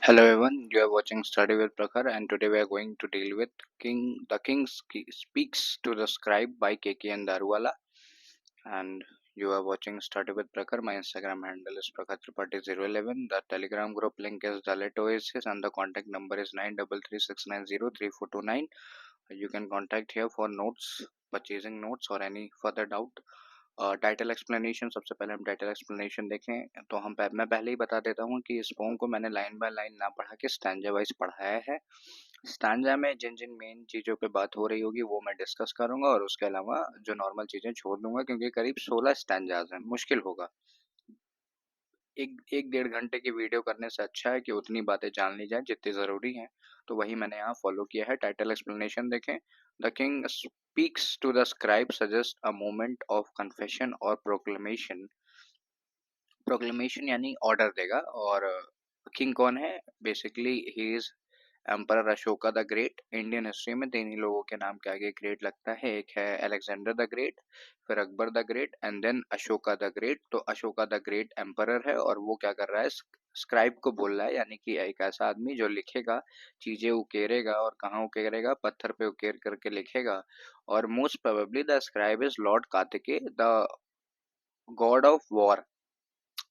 Hello everyone, you are watching Study with Prakhar, and today we are going to deal with The King Speaks to the Scribe by KK and Daruwala. And you are watching Study with Prakhar. My Instagram handle is Prakhar011. The Telegram group link is Dalit Oasis and the contact number is 9336903429. You can contact here for notes, purchasing notes or any further doubt. Title explanation, सबसे पहले हम title explanation देखें तो मैं पहले ही बता देता हूँ कि इस पोम को मैंने लाइन बाय लाइन ना पढ़ा के स्टैंजा वाइज पढ़ाया है। स्टैंजा में जिन जिन मेन चीज़ों पे बात हो रही होगी वो मैं डिस्कस करूंगा और उसके अलावा जो नॉर्मल चीज़ें छोड़ दूंगा, क्योंकि करीब 16 स्टैंजाज हैं, मुश्किल होगा। एक एक डेढ़ घंटे की वीडियो करने से अच्छा है कि उतनी बातें जान ली जाए जितनी ज़रूरी हैं। तो वही मैंने यहाँ फॉलो किया है। टाइटल एक्सप्लेनेशन देखें। The king speaks to the scribe suggest a moment of confession और प्रोक्लेमेशन। प्रोक्लेमेशन यानी ऑर्डर देगा। और किंग कौन है? बेसिकली ही is emperor Ashoka the great. Indian history में तीन ही लोगों के नाम के आगे ग्रेट लगता है, एक है अलेक्जेंडर द ग्रेट, फिर Akbar the great and then Ashoka the great. तो अशोका द ग्रेट एम्परर है और वो क्या कर रहा है? स्क्राइब को बोल रहा है, यानी कि एक ऐसा आदमी जो लिखेगा, चीजें उकेरेगा। और कहाँ उकेरेगा? पत्थर पे उकेर करके लिखेगा। और most probably the scribe is lord Kartikeya, the god of war.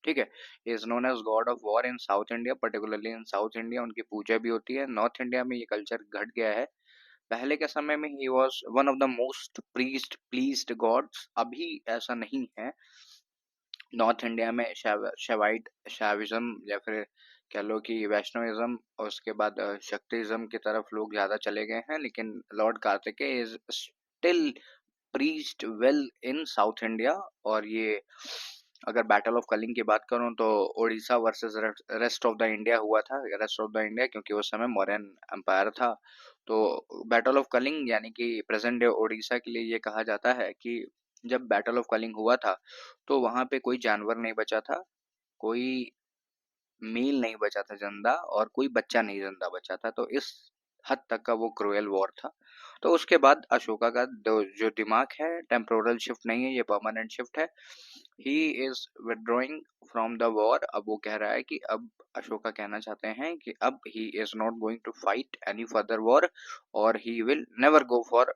ठीक है, is known as god of war in south India, particularly in south India उनकी पूजा भी होती है। नॉर्थ इंडिया में ये कल्चर घट गया है। पहले के समय में ही was one of the most pleased gods, अभी ऐसा नहीं है। नॉर्थ इंडिया में शैवाइट शैविज्म या फिर कह लो कि वैष्णविज्म और उसके बाद शक्तिज्म की तरफ लोग ज्यादा चले गए हैं, लेकिन Lord Kartikeya is still preached well in south India. और ये अगर बैटल ऑफ कलिंग की बात करूं तो Odisha versus rest of the India हुआ था। रेस्ट ऑफ द इंडिया क्योंकि उस समय मौर्यन एम्पायर था। तो बैटल ऑफ कलिंग यानी कि प्रेजेंट डे ओडिशा के लिए ये कहा जाता है कि जब बैटल ऑफ कलिंग हुआ था तो वहां पे कोई जानवर नहीं बचा था, कोई मील नहीं बचा था जिंदा, और कोई बच्चा नहीं जिंदा बचा था। तो इस हद तक का वो क्रूएल वॉर था। तो उसके बाद अशोका का जो दिमाग है, टेम्पोरल शिफ्ट नहीं है, ये परमानेंट शिफ्ट है। He is withdrawing from the war. अब वो कह रहा है कि अब अशोका कहना चाहते हैं कि अब he is not going to fight any further war और he will never go for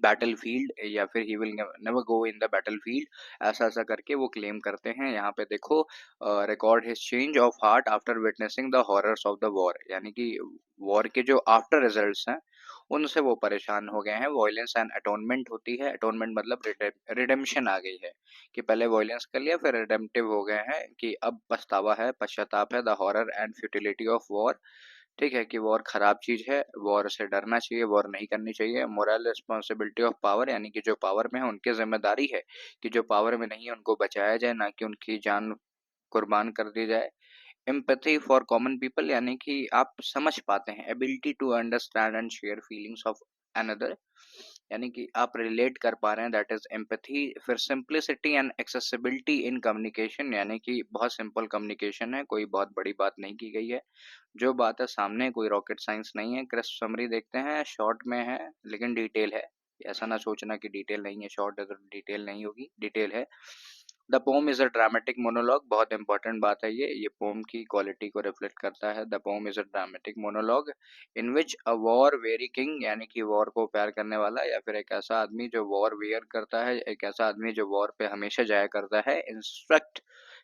battlefield, या फिर he will never go in the battlefield. ऐसा ऐसा करके वो क्लेम करते हैं। यहाँ पे देखो, record his change of heart after witnessing the horrors of the war, यानी कि वॉर के जो आफ्टर रिजल्ट्स हैं उनसे वो परेशान हो गए हैं। वॉयलेंस एंड अटोनमेंट होती है। अटोनमेंट मतलब रिडेम्पशन आ गई है, कि पहले वॉयलेंस कर लिया फिर रिडेम्पटिव हो गए हैं, कि अब पछतावा है, पश्चाताप है। The horror and futility of war. ठीक है कि वॉर खराब चीज है, वॉर से डरना चाहिए, वॉर नहीं करनी चाहिए। मोरल रिस्पॉन्सिबिलिटी ऑफ पावर, यानी कि जो पावर में है उनकी जिम्मेदारी है कि जो पावर में नहीं है उनको बचाया जाए, ना कि उनकी जान कुर्बान कर दी जाए। एम्पैथी फॉर कॉमन पीपल, यानी कि आप समझ पाते हैं, ability to understand and share feelings of another, यानी कि आप रिलेट कर पा रहे हैं, दैट इज एम्पैथी। फिर simplicity and accessibility in communication, यानी कि बहुत सिंपल कम्युनिकेशन है, कोई बहुत बड़ी बात नहीं की गई है। जो बात है सामने, कोई रॉकेट साइंस नहीं है। क्रिस्प समरी देखते हैं, शॉर्ट में है लेकिन डिटेल है। ऐसा ना सोचना कि डिटेल नहीं है, शॉर्ट है तो डिटेल नहीं होगी, डिटेल है। The poem is a dramatic monologue, बहुत इंपॉर्टेंट बात है ये पोम की क्वालिटी को रिफ्लेक्ट करता है। The poem is a dramatic monologue in which a were very king, यानी कि वॉर को प्यार करने वाला या फिर एक ऐसा आदमी जो वॉर वेयर करता है, एक ऐसा आदमी जो वॉर पे हमेशा जाया करता है, इंस्ट्रक्ट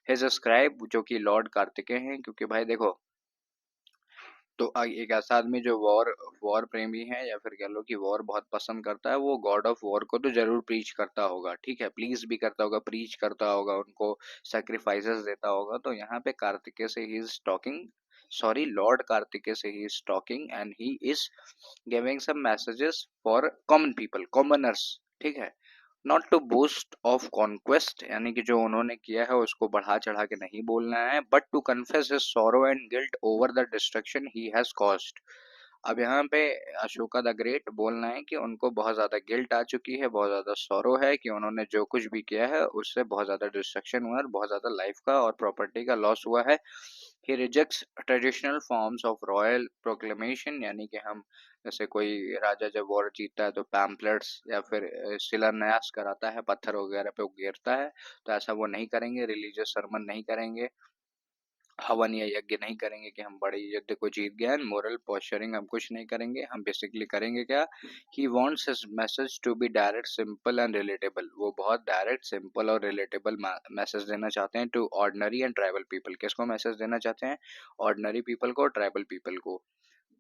हिज स्क्राइब, जो कि लॉर्ड कार्तिकेय हैं। क्योंकि भाई देखो, तो एक ऐसा आदमी जो वॉर वॉर प्रेमी है या फिर कह लो कि वॉर बहुत पसंद करता है, वो गॉड ऑफ वॉर को तो जरूर प्रीच करता होगा। ठीक है, प्लीज भी करता होगा, प्रीच करता होगा, उनको सेक्रीफाइसेस देता होगा। तो यहाँ पे कार्तिकेय से he is talking, sorry lord Kartikeya से he is talking and he is giving some messages for common people, commoners. ठीक है, not to boost of conquest, यानी कि जो उन्होंने किया है उसको बढ़ा चढ़ा के नहीं बोलना है, but to confess his sorrow and guilt over the destruction he has caused. अब यहाँ पे अशोका द ग्रेट बोलना है कि उनको बहुत ज्यादा गिल्ट आ चुकी है, बहुत ज्यादा सॉरो है कि उन्होंने जो कुछ भी किया है उससे बहुत ज्यादा डिस्ट्रक्शन हुआ है, बहुत ज्यादा लाइफ का और प्रॉपर्टी का लॉस हुआ है। He rejects traditional forms of royal proclamation, यानी कि हम जैसे कोई राजा जब वॉर जीतता है तो पैम्पलेट्स या फिर शिलान्यास कराता है, पत्थर वगैरह पे उगेरता है, तो ऐसा वो नहीं करेंगे। रिलीजियस सरमन नहीं करेंगे। हवन या यज्ञ नहीं करेंगे कि हम बड़े युद्ध को जीत गए। एंड मोरल पोस्चरिंग हम कुछ नहीं करेंगे, हम बेसिकली करेंगे क्या, he wants his message to be direct, simple and relatable. वो बहुत डायरेक्ट, सिंपल और रिलेटेबल मैसेज देना चाहते हैं to ordinary and tribal people. किसको मैसेज देना चाहते हैं? ऑर्डिनरी पीपल को, ट्राइबल पीपल को।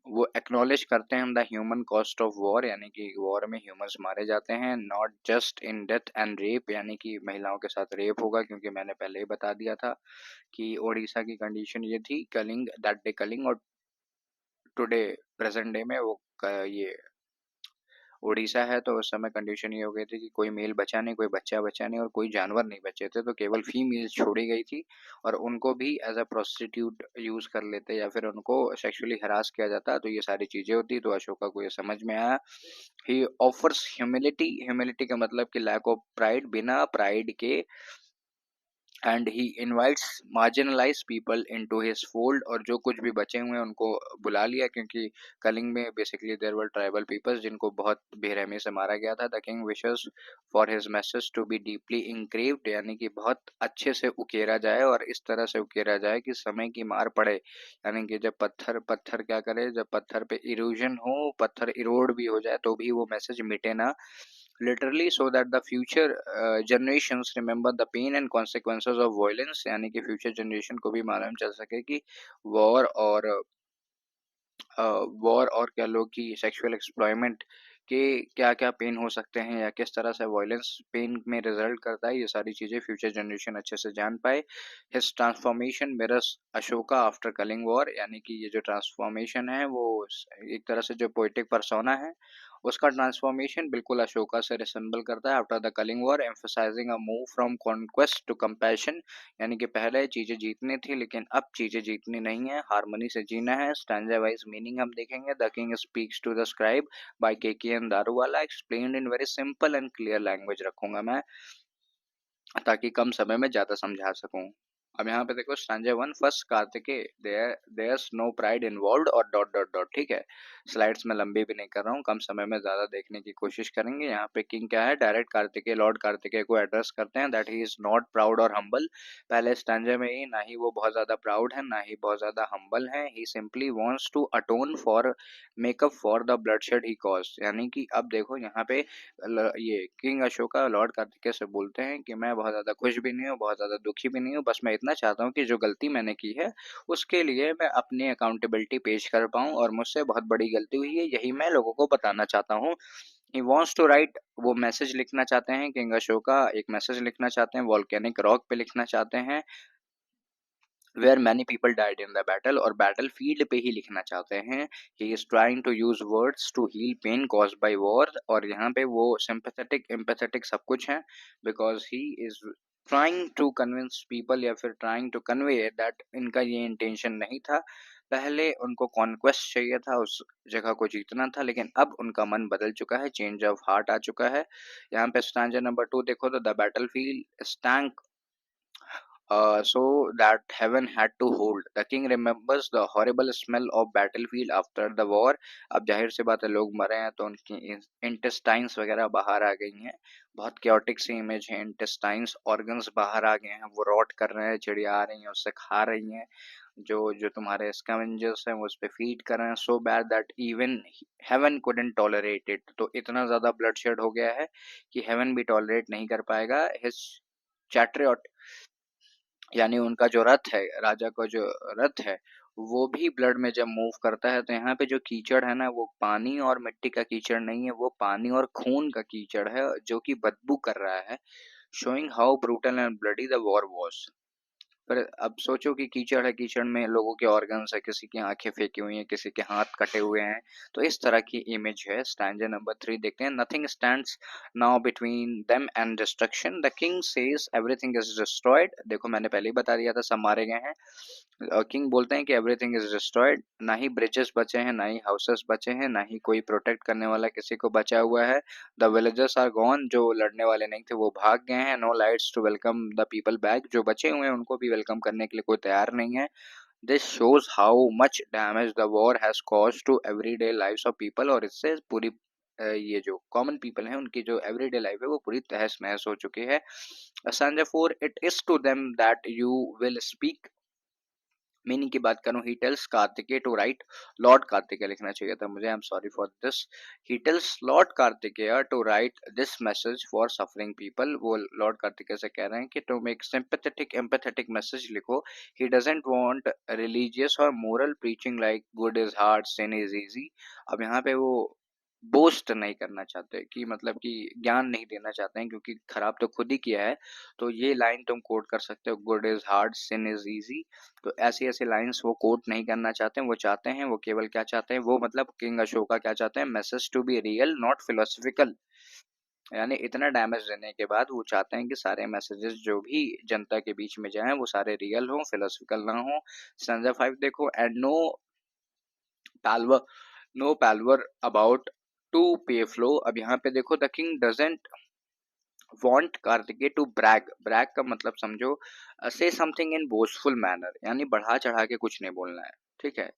वो एक्नॉलेज करते हैं the human cost of war, यानी कि वॉर में ह्यूमंस मारे जाते हैं, not just in death and rape, यानी कि महिलाओं के साथ रेप होगा, क्योंकि मैंने पहले ही बता दिया था कि ओडिशा की कंडीशन ये थी, कलिंग दैट डे कलिंग, और टुडे प्रेजेंट डे में वो ये ओडिशा है, तो उस समय कंडीशन ये हो गई थी कि कोई मेल बचा नहीं, कोई बच्चा बचा नहीं और कोई जानवर नहीं बचे थे, तो केवल फीमेल छोड़ी गई थी और उनको भी एज अ प्रोस्टिट्यूट यूज कर लेते या फिर उनको सेक्सुअली हरास किया जाता। तो ये सारी चीजें होती, तो अशोका को ये समझ में आया। ही ऑफर्स ह्यूमिलिटी, ह्यूमिलिटी का मतलब कि लैक ऑफ प्राइड, बिना प्राइड के, and he invites marginalize people into his fold, और जो कुछ भी बचे हुए हैं उनको बुला लिया, क्योंकि कलिंग में basically there were tribal peoples जिनको बहुत बेरहमी से मारा गया था। The king wishes for his message to be deeply engraved, यानी कि बहुत अच्छे से उकेरा जाए और इस तरह से उकेरा जाए कि समय की मार पड़े, यानी कि जब पत्थर पत्थर क्या करे, जब पत्थर पे इरोजन हो, पत्थर इरोड भी हो जाए तो भी वो मैसेज मिटे ना, literally, so that the future generations remember the pain and consequences of violence, यानी कि फ्यूचर जनरेशन को भी मालूम चल सके कि वॉर और वॉर और कह लो कि सेक्सुअल एक्सप्लॉयमेंट के क्या क्या पेन हो सकते हैं या किस तरह से वायलेंस पेन में रिजल्ट करता है, ये सारी चीज़ें फ्यूचर जनरेशन अच्छे से जान पाए। His transformation mirrors Ashoka after Kalinga war, यानी कि ये जो ट्रांसफॉर्मेशन है वो एक तरह से जो पोइटिक परसोना है उसका ट्रांसफॉर्मेशन बिल्कुल अशोका से रिसेंबल करता है after the Kalinga war, emphasizing a move from conquest to compassion, यानी कि पहले चीजें जीतनी थी लेकिन अब चीजें जीतनी नहीं है, हार्मनी से जीना है। स्टैंजा वाइज मीनिंग हम देखेंगे। The king speaks to the scribe by KKN Daruwala, explained in very simple and clear language रखूंगा मैं ताकि कम समय में ज्यादा समझा सकूं। अब यहाँ पे देखो stanza one, first Kartikeya, there's no pride involved और डॉट डॉट डॉट, ठीक है। स्लाइड्स में लंबी भी नहीं कर रहा हूँ, कम समय में ज्यादा देखने की कोशिश करेंगे। यहाँ पे किंग क्या है, डायरेक्ट कार्तिकेय, लॉर्ड कार्तिकेय को एड्रेस करते हैं, that he is not proud और हम्बल। पहले स्टैंजा में ही ना ही वो बहुत ज्यादा प्राउड है ना ही बहुत ज्यादा हम्बल है, he simply wants to atone for, make up for the bloodshed he caused, यानी कि अब देखो यहाँ पे ये किंग अशोका लॉर्ड कार्तिकेय से बोलते हैं कि मैं बहुत ज़्यादा खुश भी नहीं हूँ, बहुत ज़्यादा दुखी भी नहीं हूँ, बस मैं इतना चाहता हूँ कि जो गलती मैंने की है उसके लिए मैं अपनी अकाउंटेबिलिटी पेश कर पाऊँ और मुझसे बहुत बड़ी गलती हुई है, यही मैं लोगों को बताना चाहता हूँ। ही वॉन्ट्स टू राइट, वो मैसेज लिखना चाहते हैं, किंग अशोका एक मैसेज लिखना चाहते हैं, वॉल्केनिक रॉक पे लिखना चाहते हैं, where many people died in the battle, और बैटल फील्ड पे ही लिखना चाहते हैं। He is trying to use words to heal pain caused by war, और यहाँ पे वो सिंपैथेटिक एम्पैथेटिक सब कुछ है, because he is trying to convince people या फिर ट्राइंग टू कन्वे दैट इनका ये इंटेंशन नहीं था। पहले उनको कॉन्क्वेस्ट चाहिए था, उस जगह को जीतना था, लेकिन अब उनका मन बदल चुका है, चेंज ऑफ हार्ट आ चुका है। यहाँ पे स्टैंजा नंबर 2 देखो तो the battle field stank so that heaven had to hold. The king remembers the horrible smell of battlefield after the war. अब जाहिर सी बात है लोग मरे हैं तो उनकी इंटेस्टाइन्स वगैरह बाहर आ गई हैं, बहुत क्योटिक सी इमेज है, इंटेस्टाइन्स ऑर्गन्स बाहर आ गए हैं, वो रॉट कर रहे हैं, चिड़िया आ रही हैं उससे खा रही हैं, जो जो तुम्हारे स्कैवेंजर्स हैं वो उस पे फीड कर रहे हैं, so bad that even heaven couldn't tolerate it, तो इतना ज्यादा ब्लडशेड हो गया है कि हेवन भी टॉलरेट नहीं कर पाएगा। हिज चैट्रियट, यानी उनका जो रथ है, राजा का जो रथ है, वो भी ब्लड में जब मूव करता है तो यहाँ पे जो कीचड़ है ना वो पानी और मिट्टी का कीचड़ नहीं है, वो पानी और खून का कीचड़ है जो कि बदबू कर रहा है, showing how brutal and bloody the war was. पर अब सोचो कि कीचड़ है, कीचड़ में लोगों के ऑर्गन्स है, किसी की आंखें फेंकी हुई हैं, किसी के हाथ कटे हुए हैं, तो इस तरह की इमेज है। स्टैंजा नंबर 3 देखते हैं। Nothing stands now between them and destruction, the king says everything is destroyed, देखो मैंने पहले ही बता दिया था सब मारे गए हैं। किंग बोलते हैं कि एवरीथिंग इज डिस्ट्रॉयड, ना ही ब्रिजेस बचे हैं, ना ही हाउसेस बचे हैं, ना ही कोई प्रोटेक्ट करने वाला किसी को बचा हुआ है। द विलेजर्स आर गॉन, जो लड़ने वाले नहीं थे वो भाग गए हैं। No lights to welcome the people back, जो बचे हुए हैं उनको भी वेलकम करने के लिए कोई तैयार नहीं है। This shows how much damage the war has cause to everyday lives of people, और इससे पूरी ये जो कॉमन पीपल हैं उनकी जो एवरीडे लाइफ है वो पूरी तहस नहस हो चुकी है। Sanjay 4, it is to them that you will speak, meaning की बात करूं, he tells Kartikeya to write, lord Kartikeya लिखना चाहिए था मुझे, I am sorry for this. He tells lord Kartikeya to write this message for suffering people, वो लॉर्ड कार्तिकेय से कह रहे हैं कि तुम एक सिंपैथेटिक एम्पैथेटिक मैसेज लिखो। ही डजंट वांट रिलीजियस और moral preaching like good is hard sin is easy. अब यहाँ पे वो बोस्ट नहीं करना चाहते कि मतलब कि ज्ञान नहीं देना चाहते हैं, क्योंकि खराब तो खुद ही किया है। तो ये लाइन तुम कोट कर सकते हो, good is hard sin is easy. तो ऐसी ऐसी लाइंस वो कोट नहीं करना चाहते हैं। वो चाहते हैं, वो केवल क्या चाहते हैं, वो मतलब किंग अशोका क्या चाहते हैं, message to be real not philosophical. यानी इतना डैमेज देने के बाद वो चाहते हैं कि सारे मैसेजेस जो भी जनता के बीच में जाएं वो सारे रियल हो, फिलोसफिकल ना हो। स्टैंजा 5 देखो, and palaver no palaver about to pay flow. अब यहाँ पे देखो, the king doesn't want Kartikeya to brag, brag का मतलब समझो, से समथिंग इन बोस्टफुल मैनर, यानी बढ़ा चढ़ा के कुछ नहीं बोलना है, ठीक है।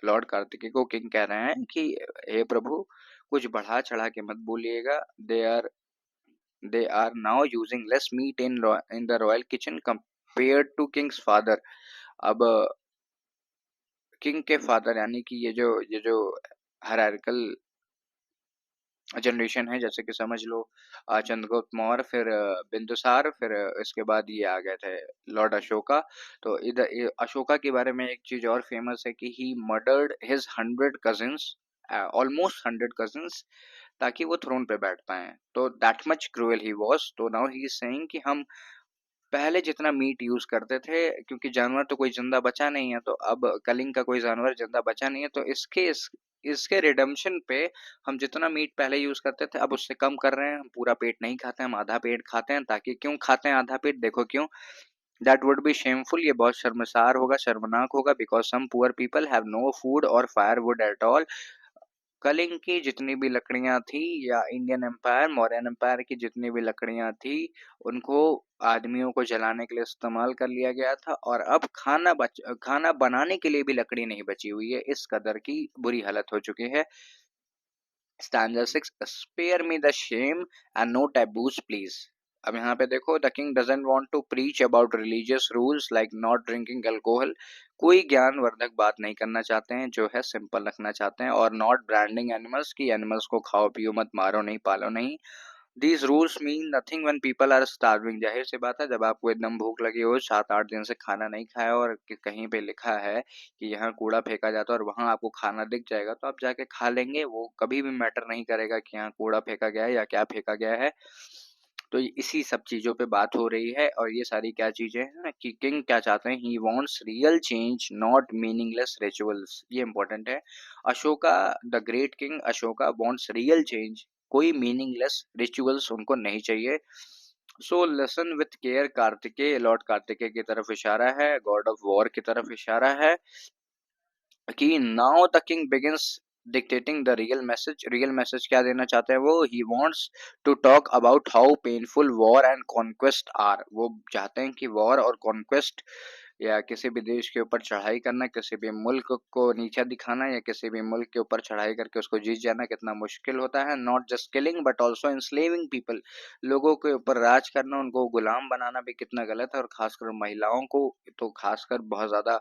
लॉर्ड कार्तिकेय को किंग कह रहे हैं कि हे प्रभु, कुछ बढ़ा चढ़ा के मत बोलिएगा। They are now using less meat in the royal kitchen compared to king's father. अब किंग के फादर यानी कि ये जो हायरार्किकल जनरेशन है, जैसे कि समझ लो चंद्रगुप्त मौर्य, फिर बिंदुसार, फिर इसके बाद ये आ गए थे लॉर्ड अशोका। तो इधर अशोका के बारे में एक चीज और फेमस है कि he murdered his 100 cousins, almost 100 cousins, ताकि वो थ्रोन पे बैठ पाए। तो that much cruel he was. तो नाउ ही इज सेइंग कि हम पहले जितना मीट यूज करते थे, क्योंकि जानवर तो कोई जिंदा बचा नहीं है, तो अब कलिंग का कोई जानवर जिंदा बचा नहीं है, तो इसके रिडम्पशन पे हम जितना मीट पहले यूज करते थे अब उससे कम कर रहे हैं। हम पूरा पेट नहीं खाते हैं, हम आधा पेट खाते हैं। ताकि क्यों खाते हैं आधा पेट, देखो क्यों, दैट वुड बी शेमफुल, ये बहुत शर्मसार होगा, शर्मनाक होगा, because some poor people have no food और fire wood at all. Kalinga की जितनी भी लकड़ियां थी, या इंडियन एम्पायर मौर्यन एम्पायर की जितनी भी लकड़ियां थी, उनको आदमियों को जलाने के लिए इस्तेमाल कर लिया गया था। और अब खाना बनाने के लिए भी लकड़ी नहीं बची हुई है, इस कदर की बुरी हालत हो चुकी है। Stanza 6, spare me the shame and no taboos please. अब यहाँ पे देखो, the king doesn't want to preach about religious rules like not drinking alcohol. कोई ज्ञानवर्धक बात नहीं करना चाहते हैं, जो है सिंपल रखना चाहते हैं। और नॉट ब्रांडिंग एनिमल्स, की एनिमल्स को खाओ पियो मत, मारो नहीं, पालो नहीं। These rules mean nothing when people are starving. जाहिर सी बात है, जब आपको एकदम भूख लगी हो, 7-8 दिन से खाना नहीं खाया, और कहीं पे लिखा है कि यहाँ कूड़ा फेंका जाता है और वहां आपको खाना दिख जाएगा, तो आप जाके खा लेंगे। वो कभी भी मैटर नहीं करेगा कि यहाँ कूड़ा फेंका गया है या क्या फेंका गया है। तो इसी सब चीजों पे बात हो रही है। और ये सारी क्या चीजें हैं कि किंग क्या चाहते हैं, he wants real change not meaningless rituals, ये इंपॉर्टेंट है। Ashoka, the great king Ashoka wants real change, कोई मीनिंगलेस रिचुअल्स उनको नहीं चाहिए। So listen with care Kartikeya, Lord Kartikeya की तरफ इशारा है, गॉड ऑफ वॉर की तरफ इशारा है, कि now the king begins dictating the real message. Real message क्या देना चाहते हैं वो, he wants to talk about how painful war and conquest are. वो चाहते हैं कि वॉर और कॉन्क्वेस्ट, या किसी भी देश के ऊपर चढ़ाई करना, किसी भी मुल्क को नीचा दिखाना, या किसी भी मुल्क के ऊपर चढ़ाई करके उसको जीत जाना कितना मुश्किल होता है। Not just killing but also enslaving people, लोगों के ऊपर राज करना, उनको गुलाम बनाना भी कितना गलत है। और खासकर महिलाओं को तो खासकर बहुत ज्यादा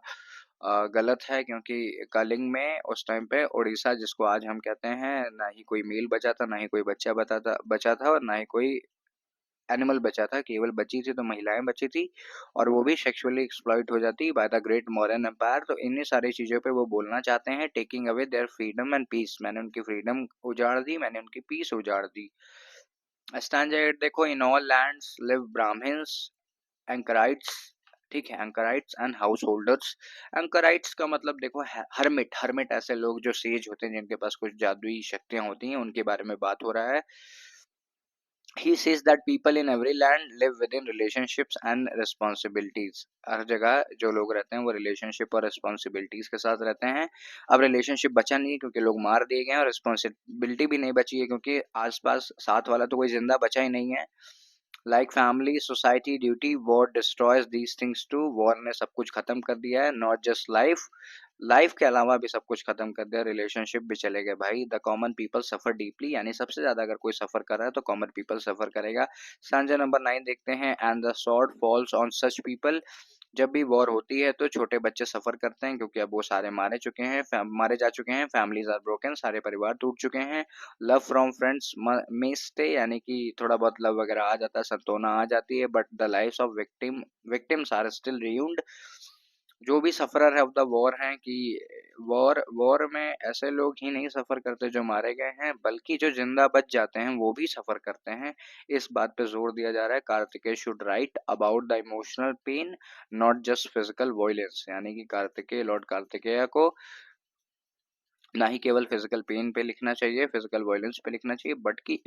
गलत है, क्योंकि कलिंग में उस टाइम पे उड़ीसा, जिसको आज हम कहते हैं, ना ही कोई मेल बचा था, ना ही कोई बचा था, और ना ही कोई एनिमल बचा था, केवल बची थी तो महिलाएं बची थी, और वो भी सेक्सुअली एक्सप्लॉइट हो जाती by the great modern empire. तो इन्हीं सारी चीजों पे वो बोलना चाहते हैं, taking away their freedom and peace, मैंने उनकी फ्रीडम उजाड़ दी, मैंने उनकी पीस उजाड़ दी। स्टैंजा 8 देखो, in all lands live Brahmans, anchorites, ठीक है, anchorites and house holders. Anchorites का मतलब देखो, हर्मिट, हर्मिट ऐसे लोग जो सेज होते हैं, जिनके पास कुछ जादुई शक्तियां होती हैं, उनके बारे में बात हो रहा है। He says that people in every land live within relationships and responsibilities. हर जगह जो लोग रहते हैं वो रिलेशनशिप और रिस्पॉन्सिबिलिटीज के साथ रहते हैं। अब रिलेशनशिप बचा नहीं है क्योंकि लोग मार दिए गए हैं, और रिस्पॉन्सिबिलिटी भी नहीं बची है क्योंकि आसपास साथ वाला तो कोई जिंदा बचा ही नहीं है। Like family, society, duty, war destroys these things too. War ने सब कुछ खत्म कर दिया है, नॉट जस्ट लाइफ, लाइफ के अलावा भी सब कुछ खत्म कर दिया, रिलेशनशिप भी चले गए भाई। The common people suffer deeply, यानी सबसे ज्यादा अगर कोई सफर कर रहा है तो कॉमन पीपल सफर करेगा। सांजा नंबर 9 देखते हैं, and the sword falls on such people. जब भी वॉर होती है तो छोटे बच्चे सफ़र करते हैं क्योंकि अब वो सारे मारे जा चुके हैं, फैमिलीज़ आर ब्रोकन, सारे परिवार टूट चुके हैं। Love from friends may stay, यानी कि थोड़ा बहुत लव वगैरह आ जाता है, सांत्वना आ जाती है, but the lives of victims are still ruined. जो भी सफ़रर है ऑफ द वॉर हैं कि वॉर वॉर में ऐसे लोग ही नहीं सफ़र करते जो मारे गए हैं, बल्कि जो जिंदा बच जाते हैं वो भी सफ़र करते हैं। इस बात पे जोर दिया जा रहा है, Kartikeya should write about the emotional pain, not just physical violence. यानी कि लॉर्ड कार्तिकेय को ना ही केवल फिजिकल पेन पे लिखना चाहिए, फिजिकल वायलेंस पे लिखना चाहिए,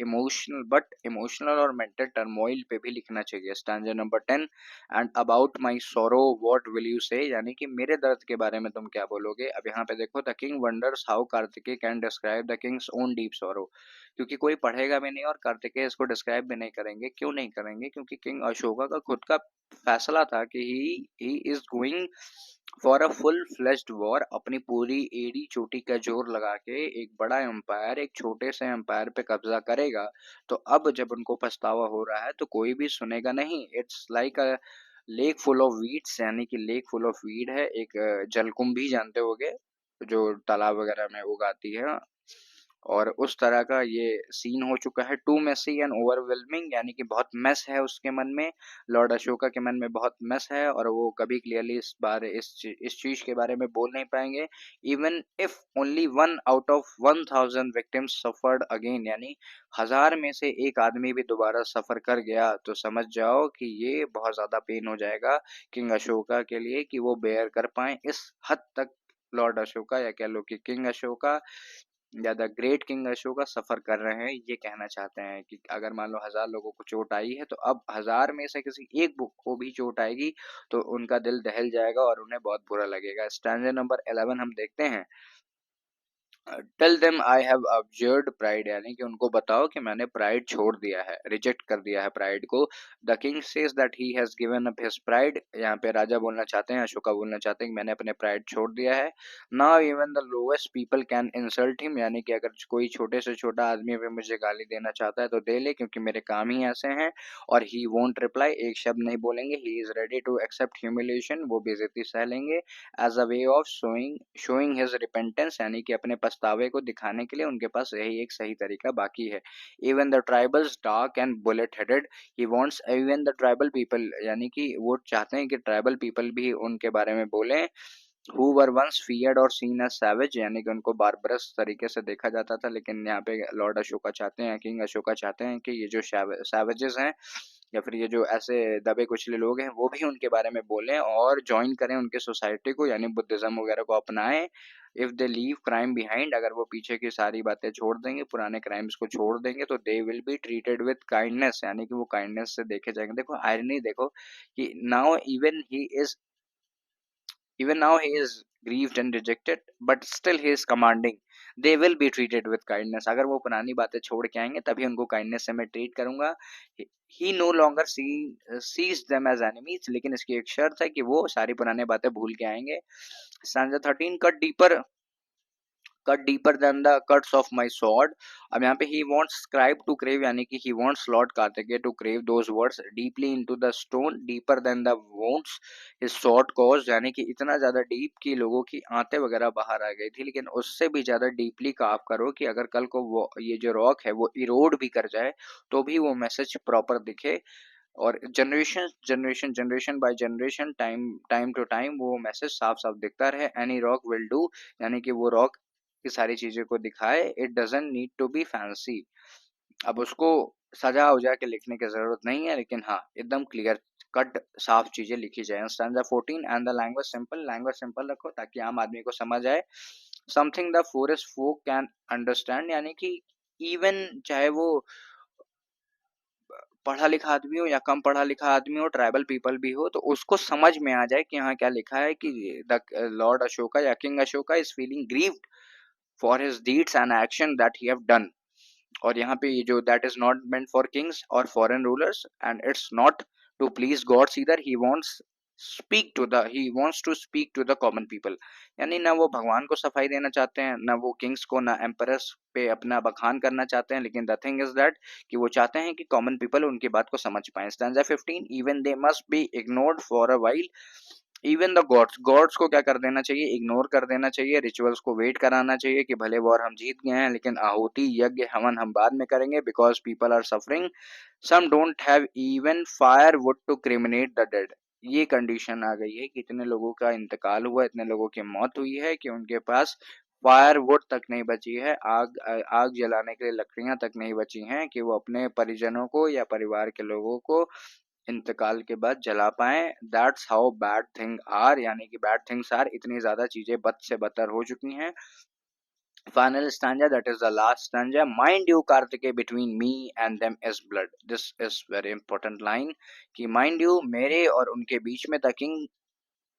इमोशनल और मेंटल टर्मोइल पे भी लिखना चाहिए। Stanza number 10, and about my sorrow what will you से, यानी कि मेरे दर्द के बारे में तुम क्या बोलोगे। अब यहाँ पे देखो, the king wonders how Kartikeya can describe the Kings own deep sorrow, क्योंकि कोई पढ़ेगा भी नहीं और कार्तिकेय इसको डिस्क्राइब भी नहीं करेंगे। क्यों नहीं करेंगे? क्योंकि किंग अशोका का खुद का फैसला था कि he is going for a full fleshed war, अपनी पूरी एड़ी चोटी का जोर लगा के एक बड़ा एम्पायर एक छोटे से एम्पायर पे कब्जा करेगा। तो अब जब उनको पछतावा हो रहा है तो कोई भी सुनेगा नहीं। It's like a lake full of weeds, यानी कि लेक फुल ऑफ वीड है, एक जलकुंभी जानते होगे जो तालाब वगैरह में उगाती है, और उस तरह का ये सीन हो चुका है। टू मेसी एंड ओवरवेलमिंग, यानी कि बहुत मेस है उसके मन में, लॉर्ड अशोका के मन में बहुत मेस है, और वो कभी क्लियरली इस चीज के बारे में बोल नहीं पाएंगे। Even if only 1 out of 1000 victims suffered again, यानी 1000 में से एक आदमी भी दोबारा सफर कर गया तो समझ जाओ कि ये बहुत ज्यादा पेन हो जाएगा किंग अशोका के लिए कि वो बेयर कर पाए। इस हद तक लॉर्ड अशोका, या कह लो कि किंग अशोका या द ग्रेट किंग अशोका सफर कर रहे हैं। ये कहना चाहते हैं कि अगर मान लो 1000 लोगों को चोट आई है तो अब 1000 में से किसी एक बुक को भी चोट आएगी तो उनका दिल दहल जाएगा और उन्हें बहुत बुरा लगेगा। स्टैंजा नंबर 11 हम देखते हैं, tell them I have observed pride, यानी कि उनको बताओ कि मैंने प्राइड छोड़ दिया है, रिजेक्ट कर दिया है प्राइड को। The king says that he has given up his pride, यहाँ पे राजा बोलना चाहते हैं, अशोका बोलना चाहते हैं कि मैंने अपने प्राइड छोड़ दिया है। Now even the lowest people can insult him, यानी कि अगर कोई छोटे से छोटा आदमी भी मुझे गाली देना चाहता है तो दे ले, क्योंकि मेरे काम ही ऐसे हैं। और ही वोंट रिप्लाई, एक शब्द नहीं बोलेंगे। He is ready to accept humiliation, वो बेइज्जती सह लेंगे। As a way of showing his repentance, यानी कि अपने पछतावे को दिखाने के लिए उनके पास यही एक सही तरीका बाकी है। Even the tribals dark and bullet headed, he wants even the tribal people, यानी कि वो चाहते हैं कि ट्राइबल पीपल भी उनके बारे में बोलें। हु वर वंस फियर्ड और सीन एज सैवेज, यानी कि उनको बारबरस तरीके से देखा जाता था, लेकिन यहाँ पे लॉर्ड अशोका चाहते हैं, किंग अशोका चाहते हैं कि ये जो सैवेजेस हैं या फिर ये जो ऐसे दबे कुचले लोग हैं वो भी उनके बारे में बोलें और ज्वाइन करें उनके सोसाइटी को, यानी बुद्धिज्म वगैरह को अपनाएं। If they leave crime behind, अगर वो पीछे की सारी बातें छोड़ देंगे, पुराने क्राइम्स को छोड़ देंगे, तो they will be treated with kindness, यानी कि वो काइंडनेस से देखे जाएंगे। देखो आयरनी देखो कि now even now he is grieved and rejected, but still he is commanding. They will be treated with kindness. अगर वो पुरानी बातें छोड़ के आएंगे तभी उनको काइंडनेस से मैं ट्रीट करूंगा। He no longer sees them as enemies, लेकिन इसकी एक शर्त है कि वो सारी पुरानी बातें भूल के आएंगे। Stanza 13, cut deeper than the cuts of my sword। अब यहाँ पे he wants scribe to crave, यानी कि he wants Lord Kartikeya to crave those words deeply into the stone, deeper than the wounds his sword caused, यानी कि इतना ज्यादा deep कि लोगों की आंतें वगैरह बाहर आ गई थी, लेकिन उससे भी ज्यादा डीपली कार्व करो कि अगर कल को वो ये जो रॉक है वो इरोड भी कर जाए तो भी वो मैसेज प्रॉपर दिखे, और generation by generation, time to time वो मैसेज साफ साफ दिखता रहे। एनी रॉक विल डू, यानी कि वो रॉक की सारी चीजें को दिखाए। It doesn't need to be fancy, अब उसको सजा उजा के लिखने की जरूरत नहीं है, लेकिन हाँ एकदम क्लियर कट साफ चीजें लिखी जाए। Stanza 14, and the language simple रखो ताकि आम आदमी को समझ आए। Something the forest folk can understand, यानी कि इवन चाहे वो पढ़ा लिखा आदमी हो या कम पढ़ा लिखा आदमी हो, ट्राइबल पीपल भी हो, तो उसको समझ में आ जाए कि हाँ क्या लिखा है कि द लॉर्ड अशोका या king Ashoka is feeling grieved for his deeds and action that he have done. और यहाँ पे ये जो that is not meant for kings और foreign rulers and it's not to please gods either, he wants to speak to the common people, यानी ना वो भगवान को सफाई देना चाहते हैं, ना वो किंग्स को, ना एम्परस पे अपना बखान करना चाहते हैं, लेकिन द थिंग इज दैट कि वो चाहते हैं कि कॉमन पीपल उनकी बात को समझ पाए। Stanza 15, even they must be ignored for a while, even the gods, gods को क्या कर देना चाहिए, इग्नोर कर देना चाहिए, रिचुअल्स को वेट कराना चाहिए कि भले वॉर हम जीत गए हैं लेकिन आहुति यज्ञ हवन हम बाद में करेंगे, because people are suffering, some don't have even fire wood to cremate the dead. ये कंडीशन आ गई है कि इतने लोगों का इंतकाल हुआ, इतने लोगों की मौत हुई है कि उनके पास फायर वुड तक नहीं बची है, आग जलाने के लिए लकड़ियां तक नहीं बची हैं कि वो अपने परिजनों को या परिवार के लोगों को इंतकाल के बाद जला पाएं। That's how bad thing are, यानी कि बैड थिंग्स आर, इतनी ज्यादा चीजें बद से बदतर हो चुकी हैं। Final stanza, that is the last stanza, mind you Kartikeya between me and them is blood. This is very important line कि माइंड यू, मेरे और उनके बीच में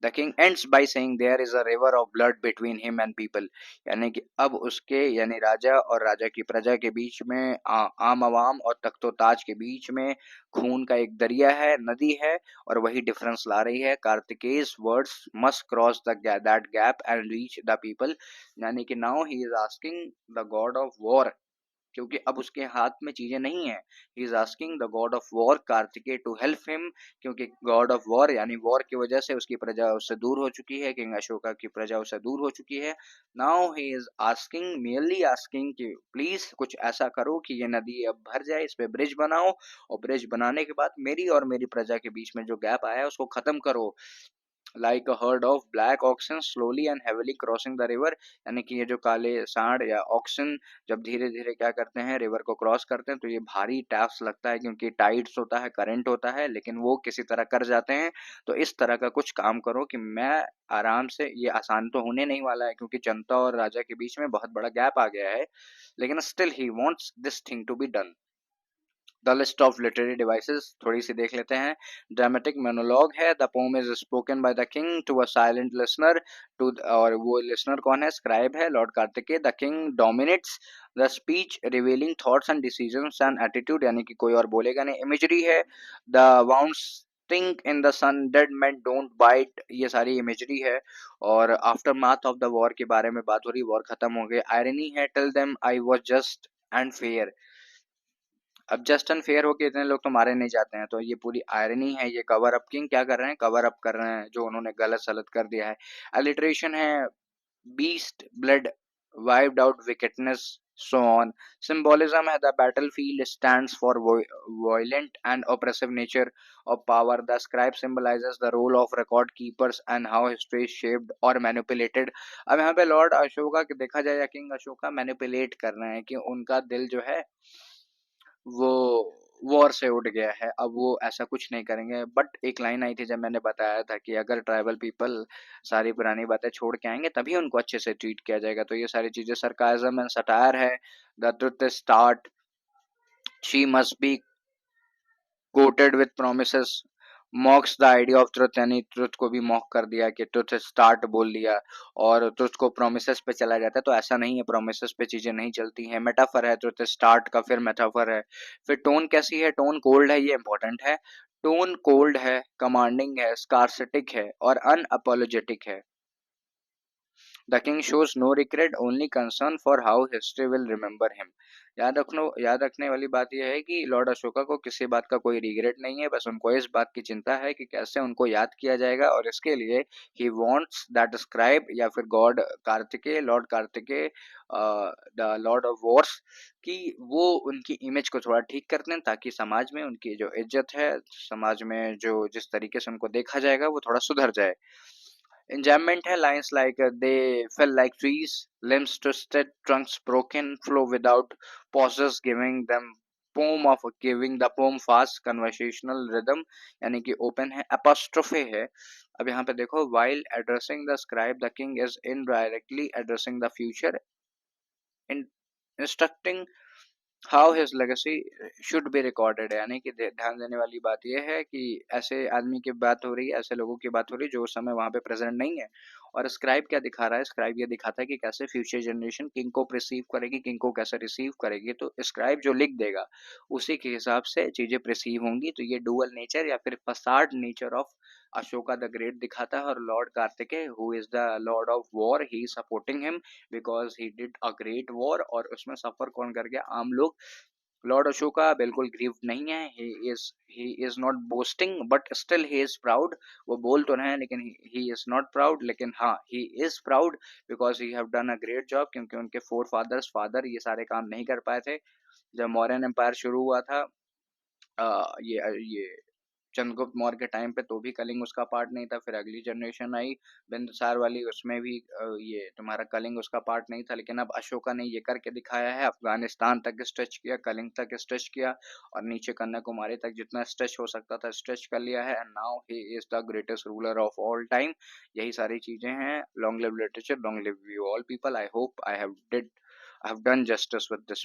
The king ends by saying there is a river of blood between him and people, यानी कि अब उसके यानी राजा और राजा की प्रजा के बीच में आम आवाम और तख्तो ताज के बीच में खून का एक दरिया है, नदी है, और वही डिफरेंस ला रही है। कार्तिकेय's words must cross that gap and reach the people, यानी कि now he is asking the god of war, क्योंकि अब उसके हाथ में चीजें नहीं है। He is asking the god of war Kartikeya to help him, क्योंकि गॉड ऑफ वॉर यानी वॉर की वजह से उसकी प्रजा उससे दूर हो चुकी है, किंग अशोका की प्रजा उससे दूर हो चुकी है। Now he is asking, merely asking कि प्लीज कुछ ऐसा करो कि ये नदी अब भर जाए, इस पे ब्रिज बनाओ, और ब्रिज बनाने के बाद मेरी और मेरी प्रजा के बीच में जो गैप आया है उसको खत्म करो। Like a herd of black oxen slowly and heavily crossing the river, यानी कि ये जो काले सांड या ऑक्सन जब धीरे धीरे क्या करते हैं, रिवर को क्रॉस करते हैं, तो ये भारी टास्क लगता है क्योंकि टाइड्स होता है, करंट होता है, लेकिन वो किसी तरह कर जाते हैं। तो इस तरह का कुछ काम करो कि मैं आराम से, ये आसान तो होने नहीं वाला है क्योंकि जनता और राजा के बीच में बहुत बड़ा गैप आ गया है, लेकिन still he wants this thing to be done. The list of literary devices थोड़ी सी देख लेते हैं। ड्रामेटिक मोनोलॉग है, the poem is spoken by the king to a silent listener, too, और वो लिसनर कौन है, स्क्राइब है lord Kartikeya. The king dominates the speech revealing thoughts and decisions and attitude, यानी कि कोई और बोलेगा नहीं। इमेजरी है, the wounds think in the sun, dead man don't bite, ये सारी इमेजरी है। और aftermath of the war के बारे में बात हो रही, वॉर खत्म हो गई। आयरनी है, tell them I was just and fair, अब जस्ट एंड फेयर होके इतने लोग तो मारे नहीं जाते हैं, तो ये पूरी आयरनी है। ये कवर अप किंग क्या कर रहे हैं, कवर अप कर रहे हैं जो उन्होंने गलत सलत कर दिया है। अलिट्रेशन है, beast blood wiped out wickedness, so on. Symbolism है, the battlefield stands for violent and oppressive nature of power. The scribe symbolizes the role of record keepers and how history is shaped or manipulated. अब यहाँ पे Lord Ashoka के देखा जाए या king Ashoka manipulate कर रहे हैं कि उनका दिल जो है वो वॉर से उठ गया है, अब वो ऐसा कुछ नहीं करेंगे। बट एक लाइन आई थी जब मैंने बताया था कि अगर ट्राइबल पीपल सारी पुरानी बातें छोड़ के आएंगे तभी उनको अच्छे से ट्रीट किया जाएगा, तो ये सारी चीजें सरकाजम एंड सटायर है। The truth start, she must be coated with promises, मॉक्स the idea of truth, यानी ट्रुथ को भी मॉक कर दिया कि ट्रुथ स्टार्ट बोल दिया और ट्रुथ को प्रोमिसेस पे चला जाता है, तो ऐसा नहीं है, प्रोमिसेस पे चीजें नहीं चलती हैं। मेटाफर है ट्रुथ स्टार्ट का, फिर मेटाफर है। फिर टोन कैसी है, टोन कोल्ड है, ये इंपॉर्टेंट है। टोन कोल्ड है, कमांडिंग है, स्कार्सिटिक है और अनअपोलोजेटिक है। The king shows no regret, only concern for how history will remember him. याद रखने वाली बात यह है कि लॉर्ड अशोका को किसी बात का कोई रिग्रेट नहीं है, बस उनको इस बात की चिंता है कि कैसे उनको याद किया जाएगा, और इसके लिए ही वांट्स दैट स्क्राइब या फिर God Kartikeya, Lord Kartikeya, the Lord of Wars, कि वो उनकी इमेज को थोड़ा ठीक कर दें ताकि समाज में उनकी जो इज्जत है, समाज में जो जिस तरीके से उनको देखा जाएगा वो थोड़ा सुधर जाए। Enjambment है, lines like they fell like trees, limbs twisted, trunks broken, flow without pauses, giving the poem fast conversational rhythm, यानी कि open है। Apostrophe है, अब यहाँ पे देखो, while addressing the scribe, the king is indirectly addressing the future, in instructing how his legacy should be recorded, यानी कि ध्यान देने वाली बात यह है कि ऐसे आदमी की बात हो रही है, ऐसे लोगों की बात हो रही है जो उस समय वहां पे प्रेजेंट नहीं है। और स्क्राइब क्या दिखा रहा है, स्क्राइब ये दिखाता है कि कैसे फ्यूचर जनरेशन किंग को प्रिसीव करेगी, किंग को कैसे रिसीव करेगी, तो स्क्राइब जो लिख देगा उसी के हिसाब से चीजें प्रिसीव होंगी। तो ये डुअल नेचर या फिर facade nature of Ashoka the great दिखाता है। और Lord Kartikeya who is the Lord of war, he supporting him because he did a great war, और उसमें सफर कौन कर गया, आम लोग। लॉर्ड अशोका बिल्कुल ग्रीव्ड नहीं है। He is not boasting but still he is proud. वो बोल तो रहे हैं लेकिन ही इज़ नॉट प्राउड, लेकिन हाँ, he is proud because he have done a great job, क्योंकि उनके फादर ये सारे काम नहीं कर पाए थे। जब मौर्यन एम्पायर शुरू हुआ था, ये चंद्रगुप्त मौर्य के टाइम पे, तो भी कलिंग उसका पार्ट नहीं था। फिर अगली जनरेशन आई बिंदुसार वाली, उसमें भी ये तुम्हारा कलिंग उसका पार्ट नहीं था। लेकिन अब अशोका ने ये करके दिखाया है, अफगानिस्तान तक स्ट्रेच किया, कलिंग तक स्ट्रेच किया, और नीचे कन्याकुमारी तक जितना स्ट्रेच हो सकता था स्ट्रेच कर लिया है। And now he is the greatest ruler of all time. यही सारी चीजें हैं। Long live literature, long live you all people. I hope I have done justice with this